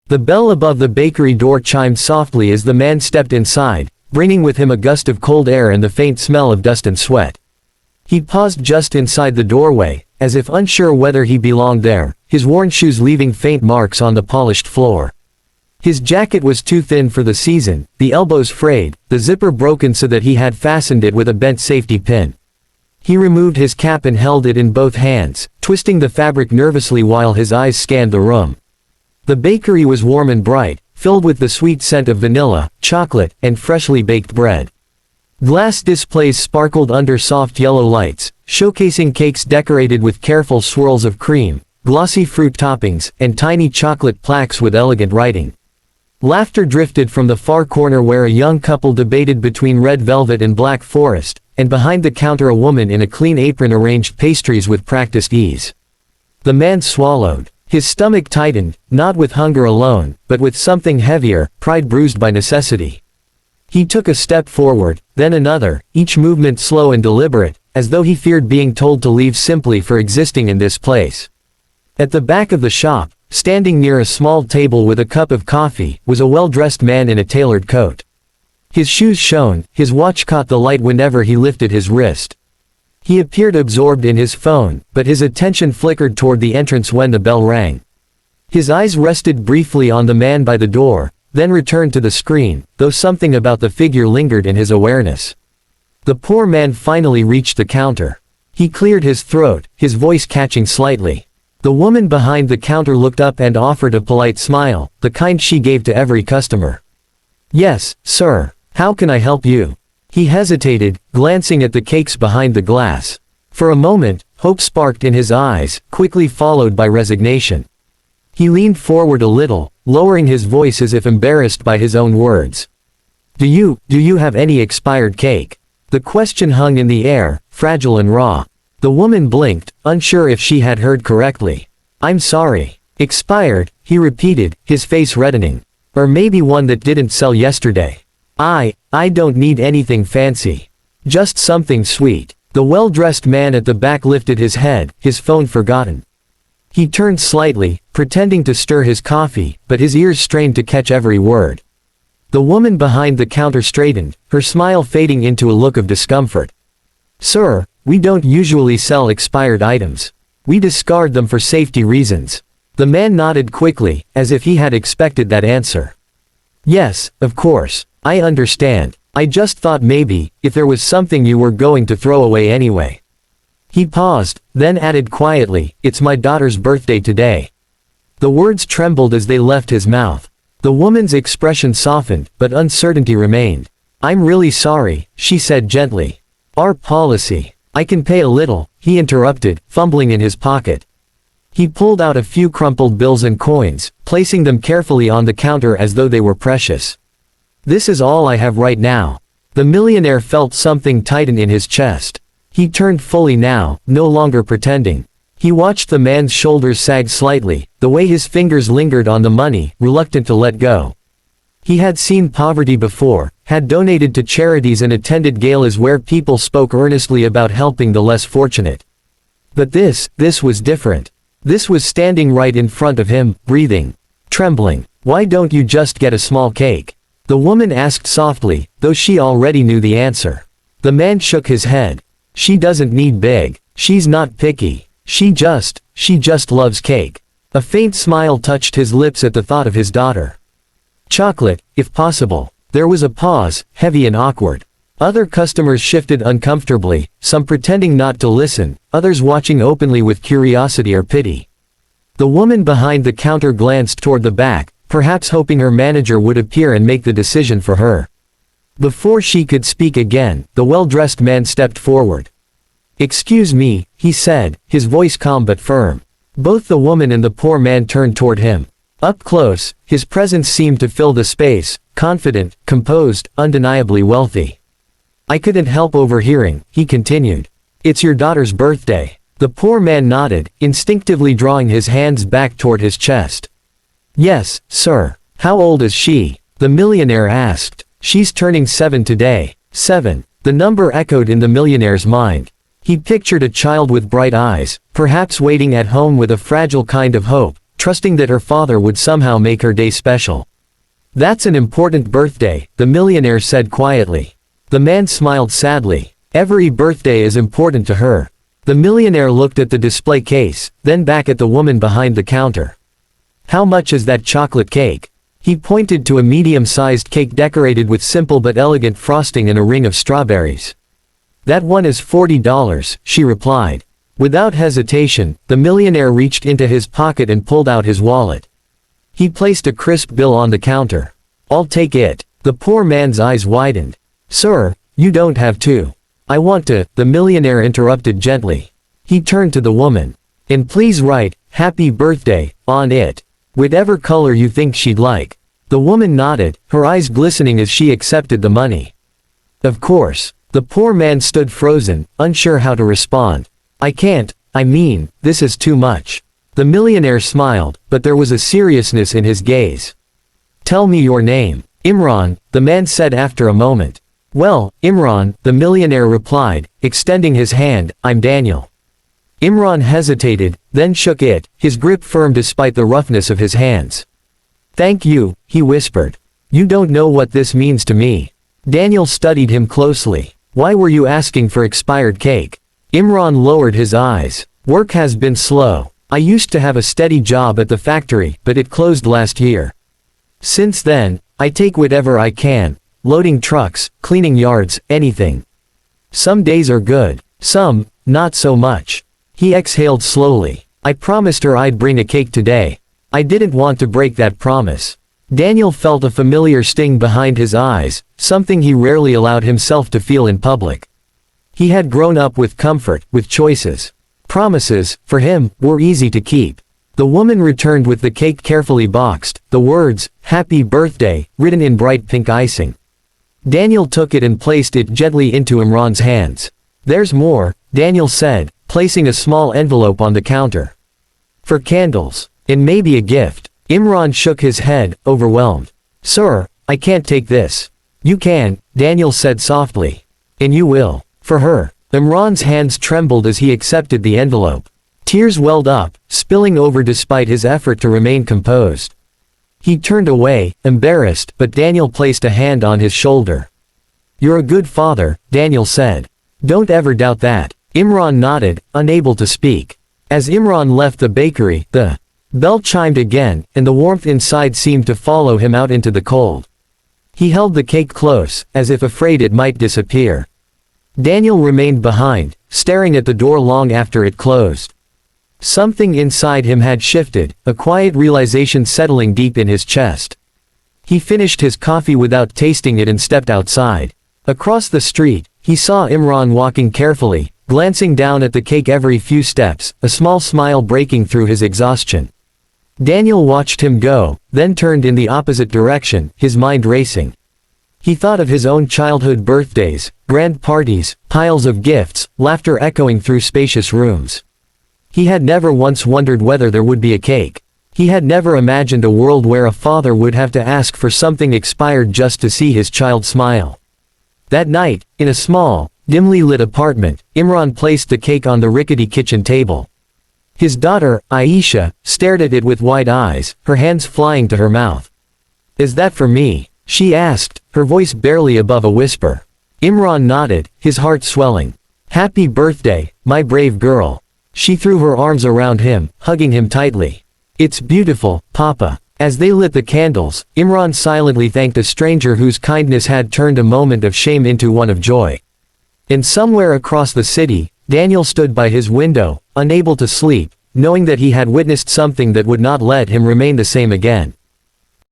The bell above the bakery door chimed softly as the man stepped inside, bringing with him a gust of cold air and the faint smell of dust and sweat. He paused just inside the doorway, as if unsure whether he belonged there, his worn shoes leaving faint marks on the polished floor. His jacket was too thin for the season, the elbows frayed, the zipper broken so that he had fastened it with a bent safety pin. He removed his cap and held it in both hands, twisting the fabric nervously while his eyes scanned the room. The bakery was warm and bright, filled with the sweet scent of vanilla, chocolate, and freshly baked bread. Glass displays sparkled under soft yellow lights, showcasing cakes decorated with careful swirls of cream, glossy fruit toppings, and tiny chocolate plaques with elegant writing. Laughter drifted from the far corner where a young couple debated between red velvet and black forest, and behind the counter a woman in a clean apron arranged pastries with practiced ease. The man swallowed. His stomach tightened, not with hunger alone, but with something heavier, pride bruised by necessity. He took a step forward, then another, each movement slow and deliberate, as though he feared being told to leave simply for existing in this place. At the back of the shop, standing near a small table with a cup of coffee, was a well-dressed man in a tailored coat. His shoes shone, his watch caught the light whenever he lifted his wrist. He appeared absorbed in his phone, but his attention flickered toward the entrance when the bell rang. His eyes rested briefly on the man by the door, then returned to the screen, though something about the figure lingered in his awareness. The poor man finally reached the counter. He cleared his throat, his voice catching slightly. The woman behind the counter looked up and offered a polite smile, the kind she gave to every customer. "Yes, sir. How can I help you?" He hesitated, glancing at the cakes behind the glass. For a moment, hope sparked in his eyes, quickly followed by resignation. He leaned forward a little, lowering his voice as if embarrassed by his own words. Do you have any expired cake?" The question hung in the air, fragile and raw. The woman blinked, unsure if she had heard correctly. "I'm sorry. Expired," he repeated, his face reddening. "Or maybe one that didn't sell yesterday. I don't need anything fancy. Just something sweet." The well-dressed man at the back lifted his head, his phone forgotten. He turned slightly, pretending to stir his coffee, but his ears strained to catch every word. The woman behind the counter straightened, her smile fading into a look of discomfort. "Sir, we don't usually sell expired items. We discard them for safety reasons." The man nodded quickly, as if he had expected that answer. "Yes, of course. I understand. I just thought maybe, if there was something you were going to throw away anyway." He paused, then added quietly, "It's my daughter's birthday today." The words trembled as they left his mouth. The woman's expression softened, but uncertainty remained. "I'm really sorry," she said gently. "Our policy." "I can pay a little," he interrupted, fumbling in his pocket. He pulled out a few crumpled bills and coins, placing them carefully on the counter as though they were precious. "This is all I have right now." The millionaire felt something tighten in his chest. He turned fully now, no longer pretending. He watched the man's shoulders sag slightly, the way his fingers lingered on the money, reluctant to let go. He had seen poverty before, had donated to charities and attended galas where people spoke earnestly about helping the less fortunate. But this was different. This was standing right in front of him, breathing, trembling. "Why don't you just get a small cake?" the woman asked softly, though she already knew the answer. The man shook his head. "She doesn't need big. She's not picky. She just loves cake." A faint smile touched his lips at the thought of his daughter. "Chocolate, if possible." There was a pause, heavy and awkward. Other customers shifted uncomfortably, some pretending not to listen, others watching openly with curiosity or pity. The woman behind the counter glanced toward the back, perhaps hoping her manager would appear and make the decision for her. Before she could speak again, the well-dressed man stepped forward. "Excuse me," he said, his voice calm but firm. Both the woman and the poor man turned toward him. Up close, his presence seemed to fill the space, confident, composed, undeniably wealthy. "I couldn't help overhearing," he continued. "It's your daughter's birthday." The poor man nodded, instinctively drawing his hands back toward his chest. "Yes, sir." "How old is she?" the millionaire asked. "She's turning 7 today." 7. The number echoed in the millionaire's mind. He pictured a child with bright eyes, perhaps waiting at home with a fragile kind of hope, trusting that her father would somehow make her day special. "That's an important birthday," the millionaire said quietly. The man smiled sadly. Every birthday is important to her. The millionaire looked at the display case, then back at the woman behind the counter. "How much is that chocolate cake?" He pointed to a medium-sized cake decorated with simple but elegant frosting and a ring of strawberries. "That one is $40, she replied. Without hesitation, the millionaire reached into his pocket and pulled out his wallet. He placed a crisp bill on the counter. "I'll take it." The poor man's eyes widened. "Sir, you don't have to. I want to," the millionaire interrupted gently. He turned to the woman. "And please write, 'Happy Birthday,' on it. Whatever color you think she'd like." The woman nodded, her eyes glistening as she accepted the money. "Of course." The poor man stood frozen, unsure how to respond. "I can't, this is too much." The millionaire smiled, but there was a seriousness in his gaze. "Tell me your name." "Imran," the man said after a moment. "Well, Imran," the millionaire replied, extending his hand, "I'm Daniel." Imran hesitated, then shook it, his grip firm despite the roughness of his hands. "Thank you," he whispered. "You don't know what this means to me." Daniel studied him closely. "Why were you asking for expired cake?" Imran lowered his eyes. "Work has been slow. I used to have a steady job at the factory, but it closed last year. Since then, I take whatever I can, loading trucks, cleaning yards, anything. Some days are good, some, not so much." He exhaled slowly. "I promised her I'd bring a cake today. I didn't want to break that promise." Daniel felt a familiar sting behind his eyes, something he rarely allowed himself to feel in public. He had grown up with comfort, with choices. Promises, for him, were easy to keep. The woman returned with the cake carefully boxed, the words, "Happy Birthday," written in bright pink icing. Daniel took it and placed it gently into Imran's hands. "There's more," Daniel said, placing a small envelope on the counter. "For candles. And maybe a gift." Imran shook his head, overwhelmed. "Sir, I can't take this." "You can," Daniel said softly. "And you will. For her." Imran's hands trembled as he accepted the envelope. Tears welled up, spilling over despite his effort to remain composed. He turned away, embarrassed, but Daniel placed a hand on his shoulder. "You're a good father," Daniel said. "Don't ever doubt that." Imran nodded, unable to speak. As Imran left the bakery, the bell chimed again, and the warmth inside seemed to follow him out into the cold. He held the cake close, as if afraid it might disappear. Daniel remained behind, staring at the door long after it closed. Something inside him had shifted, a quiet realization settling deep in his chest. He finished his coffee without tasting it and stepped outside. Across the street, he saw Imran walking carefully, glancing down at the cake every few steps, a small smile breaking through his exhaustion. Daniel watched him go, then turned in the opposite direction, his mind racing. He thought of his own childhood birthdays, grand parties, piles of gifts, laughter echoing through spacious rooms. He had never once wondered whether there would be a cake. He had never imagined a world where a father would have to ask for something expired just to see his child smile. That night, in a small, dimly lit apartment, Imran placed the cake on the rickety kitchen table. His daughter, Aisha, stared at it with wide eyes, her hands flying to her mouth. "Is that for me?" she asked, her voice barely above a whisper. Imran nodded, his heart swelling. "Happy birthday, my brave girl." She threw her arms around him, hugging him tightly. "It's beautiful, Papa." As they lit the candles, Imran silently thanked a stranger whose kindness had turned a moment of shame into one of joy. And somewhere across the city, Daniel stood by his window, unable to sleep, knowing that he had witnessed something that would not let him remain the same again.